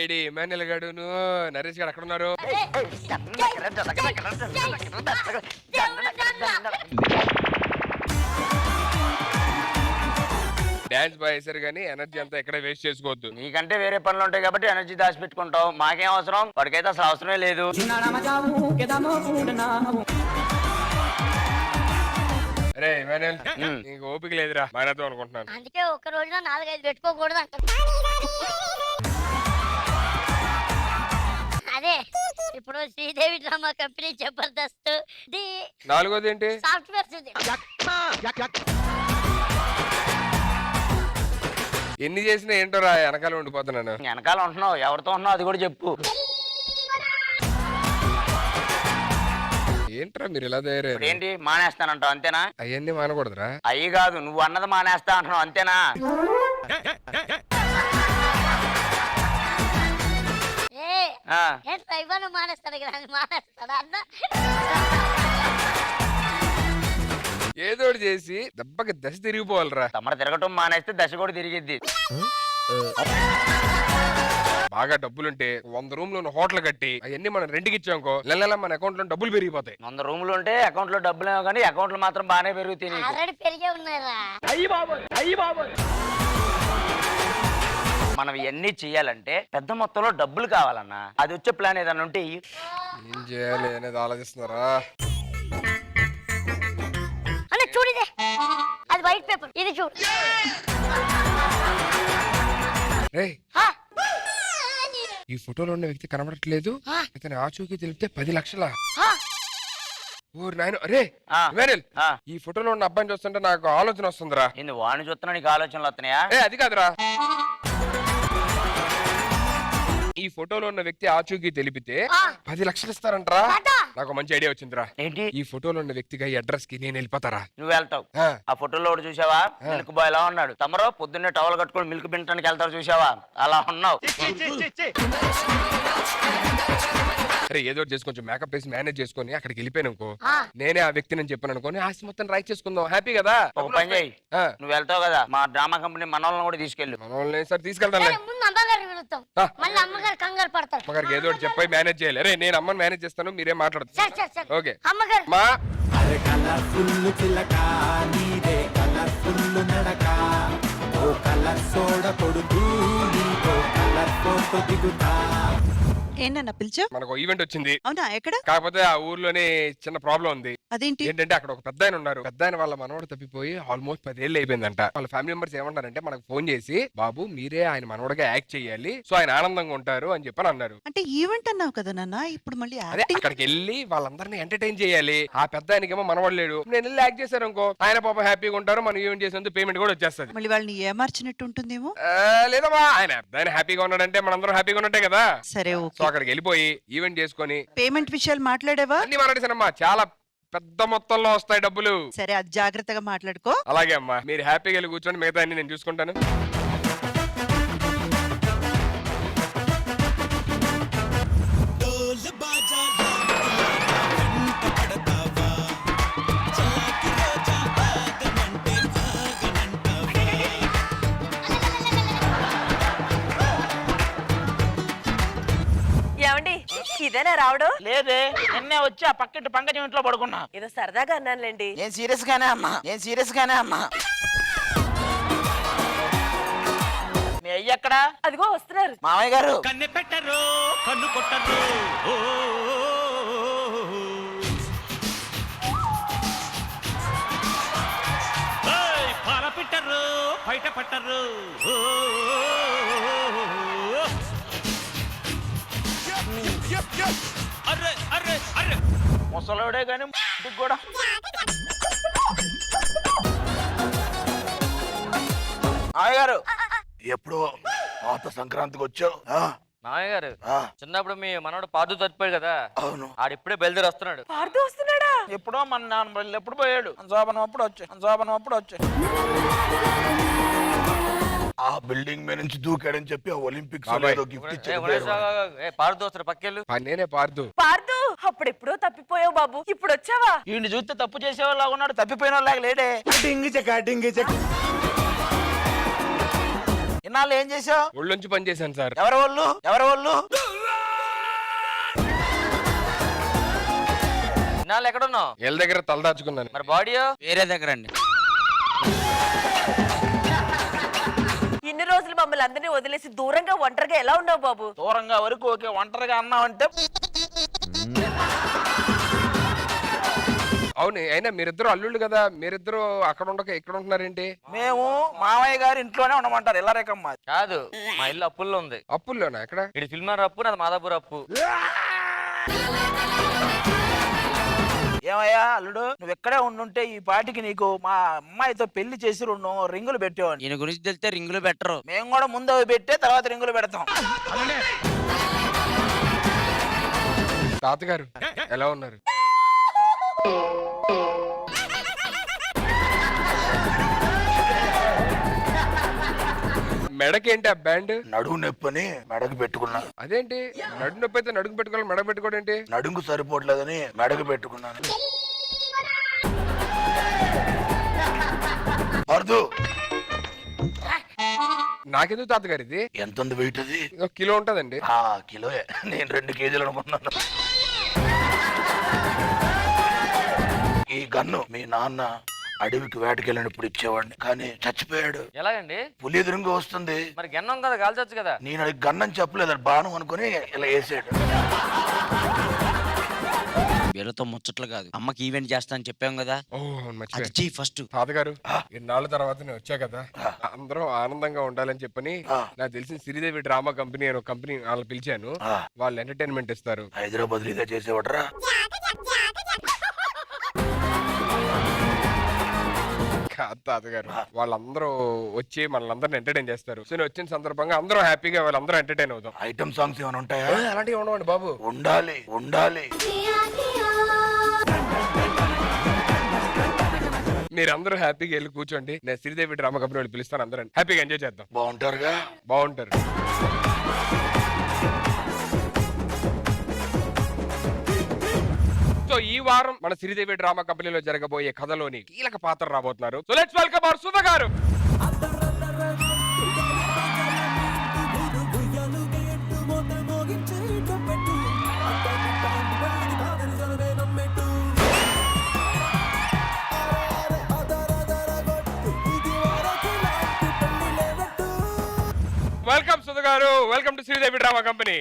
AD Emmanuel గాడును Naresh గారు అక్కడ ఉన్నారు. డాన్స్ బాగా వేసారు కానీ ఎనర్జీ అంతా ఎక్కడ వేస్ట్ చేసుకోవద్దు. నీకంటే వేరే పనులు ఉంటాయి కాబట్టి ఎనర్జీ దాచి పెట్టుకుంటావు. మాకేం అవసరం, వాడికైతే అసలు అవసరమే లేదు. అరే ఇమాన్యుల్ నీకు ఓపిక లేదురా మానేద్దాం అనుకుంటున్నాను. అందుకే ఒక రోజులో 4-5 పెట్టుకోకూడదు అంట. అదే ఇప్పుడు శ్రీదేవి డ్రామా కంపెనీ జబర్దస్త్ నాలుగోది ఏంటి సాఫ్ట్వేర్. ఎన్ని చేసినా ఏంటో రా వెనకాల ఉండిపోతున్నాను. వెనకాల ఉంటున్నావు, ఎవరితో ఉంటున్నావు అది కూడా చెప్పు. ఏంట్రా మీరు ఇలా తయారయ్యారు? ఏంటి మానేస్తానంటావు అంతేనా? అవన్నీ మానకూడదురా. అయ్యి కాదు, నువ్వు అన్నది మానేస్తా అంటున్నావు అంతేనా? ఇవ్వను మానేస్తాడు మానేస్తాడా అన్న. ఏదో చేసి దెబ్బకి దశ తిరిగిపోవాలరా. తమర తిరగటం మానేస్తే దశ కూడా తిరిగిద్ది. బాగా డబ్బులుంటే 100 రూమ్లు హోటల్ కట్టి అవన్నీ మనం రెంట్కి ఇచ్చాంకో నెల మన అకౌంట్ లో డబ్బులు పెరిగిపోతాయి. 100 రూములు ఉంటే అకౌంట్ లో డబ్బులు ఏమో కానీ అకౌంట్ లో మాత్రం బాగానే పెరుగుతాయి. ఆల్రెడీ పెరిగే ఉన్నారా. మనం ఇవన్నీ చెయ్యాలంటే పెద్ద మొత్తంలో డబ్బులు కావాలన్నా. అది వచ్చే ప్లాన్ ఏదన్నా ఉంటే ఏం చేయాలి అనేది ఆలోచిస్తున్నారా? అన్న చూడిదే, అది వైట్ పేపర్, ఇది చూడు. ఈ ఫోటోలో ఉన్న వ్యక్తి కనబడట్లేదు. ఇతని ఆచూకీ తెలిపితే 10 లక్షల. ఊరు నాయన. అరే ఈ ఫోటోలో ఉన్న అబ్బాయిని చూస్తుంటే నాకు ఆలోచన వస్తుందిరా. వాడిని చూస్తున్నా నీకు ఆలోచనలు వస్తున్నాయా? అది కాదురా, ఈ ఫోటోలో ఉన్న వ్యక్తి ఆచూకీ తెలిపితే 10 లక్షలు ఇస్తారంటరా. నాకు మంచి ఐడియా వచ్చిందిరా. ఏంటి? ఈ ఫోటోలో ఉన్న వ్యక్తిగా ఈ అడ్రస్ కి నేను వెళ్ళిపోతారా. నువ్వు వెళ్తావు? ఆ ఫోటోలో చూసావా, మిల్క్ బాయ్ లా ఉన్నాడు. తమరో పొద్దున్నే టవల్ కట్టుకుని మిల్క్ పిండటానికి వెళ్తారు చూసావా, అలా ఉన్నావు. అరే ఏదో చేసి కొంచెం మేకప్ వేసి మేనేజ్ చేసుకుని అక్కడికి వెళ్ళిపోయానుకో, నేనే ఆ వ్యక్తి అని చెప్పాను అనుకోని ఆస్తి మొత్తం రైట్ చేసుకుందాం. హ్యాపీ కదా? ఒక పని చేయి, నువ్వు వెళ్తావు కదా మా డ్రామా కంపెనీ మనోళ్ళని కూడా తీసుకెళ్ళు. మనోళ్ళని సార్ తీసుకెళ్తాను. అమ్మగారికి ఏదో చెప్పి మేనేజ్ చేయాలి. అరే నేను అమ్మని మేనేజ్ చేస్తాను, మీరేం మాట్లాడుతున్నారు? ఓకే మా ఏంటన్నా పిలిచా? మనకు ఈవెంట్ వచ్చింది. అవునా? ఎక్కడ? కాకపోతే ఆ ఊర్లోనే చిన్న ప్రాబ్లం ఉంది. అదేంటి? ఏంటంటే అక్కడ ఒక పెద్ద ఆయన ఉన్నారు. పెద్ద ఆయన వాళ్ళ మనవడు తప్పిపోయి ఆల్మోస్ట్ 10 ఏళ్ళు అయిపోయిందంట. వాళ్ళ ఫ్యామిలీ మెంబర్స్ ఏమంటారంటే మనకు ఫోన్ చేసి బాబు మీరే ఆయన మనవడగా యాక్ట్ చేయాలి, సో ఆయన ఆనందంగా ఉంటారు అని చెప్పని అన్నారు. అంటే ఈవెంట్ అన్నావు కదా నాన్న, ఇప్పుడు మళ్ళీ అక్కడికి వెళ్ళి వాళ్ళందరినీ ఎంటర్టైన్ చేయాలి. ఆ పెద్ద ఆయనకేమో మనవడు లేడు, నేను వెళ్ళి యాక్ట్ చేశాను అనుకో ఆయన పాప హ్యాపీగా ఉంటారు, మనం ఈవెంట్ చేసినందుకు పేమెంట్ కూడా వచ్చేస్తుంది. మళ్ళీ వాళ్ళని ఏమార్చినట్టు ఉంటుందేమో. లేదమ్మా, ఆయన హ్యాపీగా ఉన్నాడంటే మనందరం హ్యాపీగా ఉన్నట్టే కదా. సరే సో అక్కడికి వెళ్ళిపోయి ఈవెంట్ చేసుకుని పేమెంట్ విషయాలు మాట్లాడేవా? అన్ని మాట్లాడేసానమ్మా, చాలా పెద్ద మొత్తంలో వస్తాయి డబ్బులు. సరే అది జాగ్రత్తగా మాట్లాడుకో. అలాగే అమ్మా, మీరు హ్యాపీగా వెళ్ళి కూర్చోండి, మిగతా అన్ని నేను చూసుకుంటాను. ఇదేనా రావడం? లేదే, నిన్నే వచ్చి ఆ పక్కింటి పంకజం ఇంట్లో పడుకున్నా. ఏదో సరదాగా అన్నానులేండి. నేను సీరియస్ గానే అమ్మా. మీ అయ్య ఎక్కడా? అదిగో వస్తున్నారు. మామయ్య గారు. కన్ను పెట్టరు, కన్ను కొట్టరు, పాల పెట్టరు, బయట పట్టరు. ముసలోడే గాని కూడా. మామయ్య గారు ఎప్పుడు పాత సంక్రాంతికి వచ్చావు? మామయ్య గారు చిన్నప్పుడు మీ మనోడు పార్దు చచ్చిపోయాడు కదా. అవును. ఆడిప్పుడే బయలుదేరి వస్తున్నాడు. పార్దు వస్తున్నాడా? ఎప్పుడో మన నాన్న ఎప్పుడు పోయాడు. అంజాబనం అప్పుడు వచ్చా. ఆ బిల్డింగ్ మీద నుంచి దూకాడని చెప్పి ఆ ఒలింపిక్స్ లో బాబాయ్. ఏదో గిఫ్ట్ ఏ, ఇచ్చాడు ఉమేష్ పాడు దోస్తురు పక్కెళ్ళు. నేనే పార్దు. పార్దు అప్పుడెప్పుడో తప్పిపోయావు బాబు, ఇప్పుడు వచ్చావా? వీడిని చూస్తే తప్పు చేసేవాళ్ళ ఉన్నాడు, తప్పిపోయిన వాళ్ళ లేడే. ఇన్నాళ్ళు ఏం చేసావు? ఒళ్ళొంచి పని చేశాను సార్. ఎవరి వాళ్ళు ఎవరి వాళ్ళు? ఇన్నాళ్ళు ఎక్కడున్నావు? ఎల్ దగ్గర తలదాచుకున్నాను. మరి బాడీయో? వేరే దగ్గర అండి. ఇన్ని రోజులు మమ్మల్ని అందరినీ వదిలేసి దూరంగా ఒంటరిగా ఎలా ఉన్నావు బాబు? దూరంగా వరకు ఓకే, ఒంటరిగా అన్నావంటే అవును, అయినా మీరిద్దరు అల్లుళ్ళు కదా, మీరిద్దరు అక్కడ ఉండక ఇక్కడ ఉంటున్నారేంటి? మేము మామయ్య గారి ఇంట్లోనే ఉండమంటారు. ఎలా రేకమ్మ కాదు, మా ఇల్లు అప్పుల్లో ఉంది. అప్పుల్లోనా? ఎక్కడ? ఇది ఫిల్మర్ అప్పు, నాది మాదాపూర్ అప్పు. ఏమయ్యా అల్లుడు, నువ్వు ఎక్కడే ఉండుంటే ఈ పాటికి నీకు మా అమ్మాయితో పెళ్లి చేసి 2 రింగులు పెట్టేవాడిని. ఈయన గురించి తెలిస్తే రింగులు బెటరు. మేము కూడా ముందు అవి పెట్టే తర్వాత రింగులు పెడతాం. తాతగారు ఎలా ఉన్నారు? మెడకేంటి ఆ బ్యాండ్? నడుము నొప్పని మెడకు పెట్టుకున్నా. అదేంటి నడు నొప్పి అయితే నడుగు పెట్టుకోవాలి, మెడ పెట్టుకోవడం ఏంటి? నడుము సరిపోవట్లేదని మెడకు పెట్టుకున్నాను. అర్దు నాకెందుకు తాతగారు ఇది? ఎంత ఉంది వెయిట్ అది? 1 కిలో ఉంటదండి. కిలోయే, నేను 2 కేజీలు అనుకున్నాను. ఈ గన్ను మీ నాన్న అడవికి వేటకెళ్ళినప్పుడు ఇచ్చేవాడిని, కానీ చచ్చిపోయాడు. ఎలాగండి? పులి ఎదురుగా వస్తుంది, మరి గన్నం కదా, కాల్చొచ్చు కదా. నేను అది గన్నని చెప్పలేదు, అది బాణం అనుకుని ఇలా వేసాడు. వీళ్ళతో ముచ్చట్లు కాదు, అమ్మకి ఈవెంట్ చేస్తా అని చెప్పాం కదా, ఓ అది మర్చిపోయా. చెయ్యి ఫస్ట్. తాతగారు ఇన్నాళ్ళ తర్వాత నేను వచ్చా కదా, అందరం ఆనందంగా ఉండాలని చెప్పని నాకు తెలిసిన శ్రీదేవి డ్రామా కంపెనీ అని ఒక కంపెనీ వాళ్ళని పిలిచాను. వాళ్ళు ఎంటర్టైన్మెంట్ ఇస్తారు. హైదరాబాద్ ఇదే చేసేవాడరా. కాదు తాతగారు, వాళ్ళందరూ వచ్చి మనల్ని ఎంటర్టైన్ చేస్తారు. సో నేను వచ్చిన సందర్భంగా అందరూ హ్యాపీగా వాళ్ళందరూ ఎంటర్టైన్ అవుతాం. ఐటమ్ సాంగ్స్ ఏమైనా ఉంటాయా? అలాంటివి ఉండవండి బాబు. ఉండాలి ఉండాలి. మీరందరూ హ్యాపీగా వెళ్ళి కూర్చోండి, నేను శ్రీదేవి డ్రామా కంపెనీ వాళ్ళు పిలుస్తాను, అందరూ హ్యాపీగా ఎంజాయ్ చేద్దాం. బాగుంటారుగా? బాగుంటారు. సో ఈ వారం మన శ్రీదేవి డ్రామా కంపెనీలో జరగబోయే కథలోని కీలక పాత్ర రాబోతున్నారు. So let's welcome our Sudha గారు. వెల్కమ్ సుధా గారు, welcome to Sridevi drama company.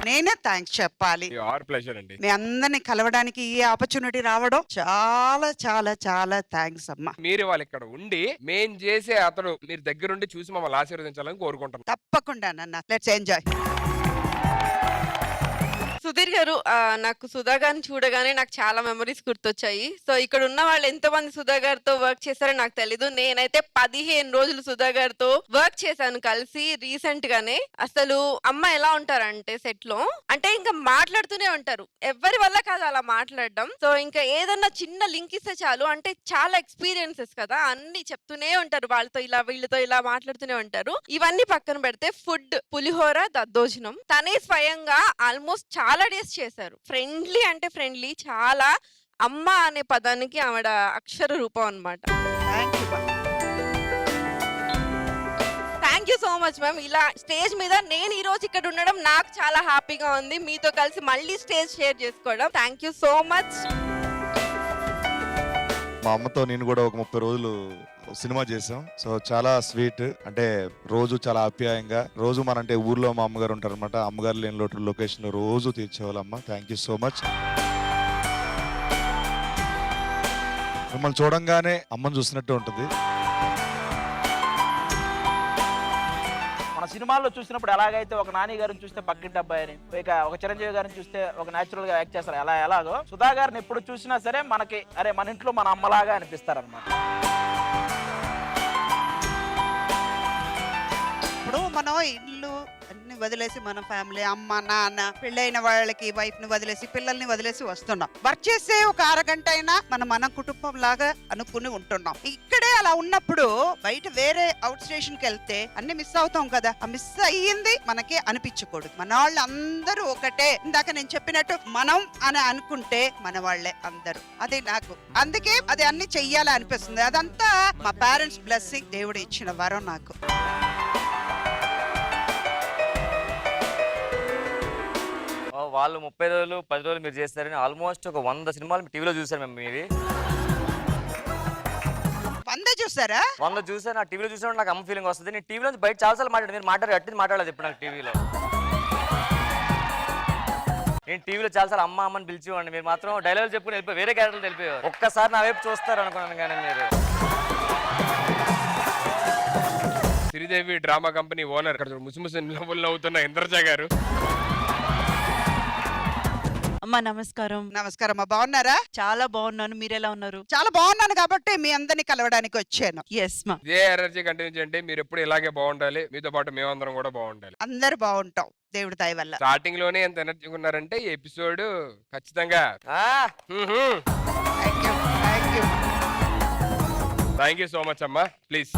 నేనే థ్యాంక్స్ చెప్పాలి. యువర్ ప్లెజర్ అండి. మీ అందరిని కలవడానికి ఈ ఆపర్చునిటీ రావడం చాలా చాలా చాలా థ్యాంక్స్ అమ్మా. మీరు వాళ్ళు ఇక్కడ ఉండి మేం చేసే అతడు మీరు దగ్గరుండి చూసి మమ్మల్ని ఆశీర్వదించాలని కోరుకుంటాం. తప్పకుండా నాన్న, లెట్స్ ఎంజాయ్. సుధీర్ గారు, నాకు సుధా గారిని చూడగానే నాకు చాలా మెమరీస్ గుర్తొచ్చాయి. సో ఇక్కడ ఉన్న వాళ్ళు ఎంతో మంది సుధా గారితో వర్క్ చేశారో నాకు తెలీదు. నేనైతే 15 రోజులు సుధా గారితో వర్క్ చేశాను కలిసి రీసెంట్ గానే. అసలు అమ్మ ఎలా ఉంటారంటే సెట్ లో అంటే ఇంకా మాట్లాడుతూనే ఉంటారు, ఎవరి వల్ల కాదు అలా మాట్లాడడం. సో ఇంకా ఏదన్నా చిన్న లింక్ ఇస్తే చాలు, అంటే చాలా ఎక్స్పీరియన్సెస్ కదా, అన్ని చెప్తూనే ఉంటారు, వాళ్ళతో ఇలా వీళ్ళతో ఇలా మాట్లాడుతూనే ఉంటారు. ఇవన్నీ పక్కన పెడితే ఫుడ్ పులిహోర దద్దోజనం తనే స్వయంగా ఆల్మోస్ట్ చాలా డేస్ చేశారు. ఫ్రెండ్లీ అంటే ఫ్రెండ్లీ, చాలా అమ్మ అనే పదానికి ఆవిడ అక్షర రూపం అన్నమాట. Thank you so much ma'am. ఇలా స్టేజ్ మీద నేను ఈ రోజు ఇక్కడ ఉండడం నాకు చాలా హ్యాపీగా ఉంది, మీతో కలిసి మళ్ళీ స్టేజ్ షేర్ చేసుకోవడం. Thank you so much. మా అమ్మతో నేను కూడా ఒక 30 రోజులు సినిమా చేసాం. సో చాలా స్వీట్, అంటే రోజు చాలా ఆప్యాయంగా, రోజు మన అంటే ఊర్లో మా అమ్మగారు ఉంటారు అనమాట, అమ్మగారు లేని లోటు లొకేషన్ లో రోజు తీర్చేవాళ్ళమ్మ. Thank you so much. మిమ్మల్ని చూడంగానే అమ్మని చూసినట్టు ఉంటుంది. మన సినిమాల్లో చూసినప్పుడు ఎలాగైతే ఒక నాని గారిని చూస్తే పక్కింటి అబ్బాయిని, ఒక చిరంజీవి గారిని చూస్తే ఒక న్యాచురల్ గా యాక్ట్ చేస్తారు, ఎలాగో సుధా గారిని ఎప్పుడు చూసినా సరే మనకి అరే మన ఇంట్లో మన అమ్మలాగా అనిపిస్తారు అనమాట. ఇప్పుడు మనం ఇల్లు అన్ని వదిలేసి మన ఫ్యామిలీ అమ్మ నాన్న పెళ్ళైన వాళ్ళకి వైఫ్ ని వదిలేసి పిల్లల్ని వదిలేసి వస్తున్నాం. వర్క్ చేసే ఒక అరగంట అయినా మన కుటుంబం లాగా అనుకుని ఉంటున్నాం. ఇక్కడే అలా ఉన్నప్పుడు బయట వేరే అవుట్ స్టేషన్ కి వెళ్తే అన్ని మిస్ అవుతాం కదా. ఆ మిస్ అయ్యింది మనకి అనిపించకూడదు. మన వాళ్ళు అందరూ ఒకటే. ఇందాక నేను చెప్పినట్టు మనం అని అనుకుంటే మన వాళ్ళే అందరూ. అది నాకు అందుకే అది అన్ని చెయ్యాలి అనిపిస్తుంది. అదంతా మా పేరెంట్స్ బ్లెస్సింగ్, దేవుడు ఇచ్చిన వరం నాకు. వాళ్ళు 30 రోజులు 10 రోజులు మీరు చేస్తారని ఆల్మోస్ట్ ఒక 100 సినిమాలు టీవీలో చూసారు మేము. మీవి 100 చూసారా? 100 చూసాను. నా టీవీలో చూసినప్పుడు నాకు అమ్మ ఫీలింగ్ వస్తుంది. నేను టీవీలో బయట చాలాసార్లు మాట్లాడాను. మీరు మాట్లాడి మాట్లాడలేదు ఇప్పుడు నాకు టీవీలో. నేను టీవీలో చాలాసార్లు అమ్మ అమ్మని పిలిచేవాడిని. మీరు మాత్రం డైలాగులు చెప్పుకుని వెళ్ళిపోయి వేరే క్యారెక్టర్లు వెళ్ళిపోయారు. ఒక్కసారి నా వైపు చూస్తారు అనుకున్నాను కానీ మీరు. శ్రీదేవి డ్రామా కంపెనీ ఓనర్ ఇక్కడ ముసిముసి నవ్వులు నవ్వుతున్న ఇంద్రజ గారు. అమ్మా నమస్కారం. నమస్కారం అమ్మా, బాగున్నారా? చాలా బాగున్నాను, మీరెలా ఉన్నారు? చాలా బాగున్నాను కాబట్టి మీ అందరిని కలవడానికి వచ్చాను. ఎస్ మా. ఇదే ఎనర్జీ కంటిన్యూ చేయండి. మీరు ఎప్పుడు ఇలాగే బాగుండాలి. మీతో పాటు మేమందరం కూడా బాగుండాలి. అందరు బాగుంటాం దేవుడి దయ వల్ల. స్టార్టింగ్ లోనే ఎంత ఎనర్జీగా ఉన్నారంటే ఈ ఎపిసోడ్ ఖచ్చితంగా థ్యాంక్ యూ సో మచ్ అమ్మా. ప్లీజ్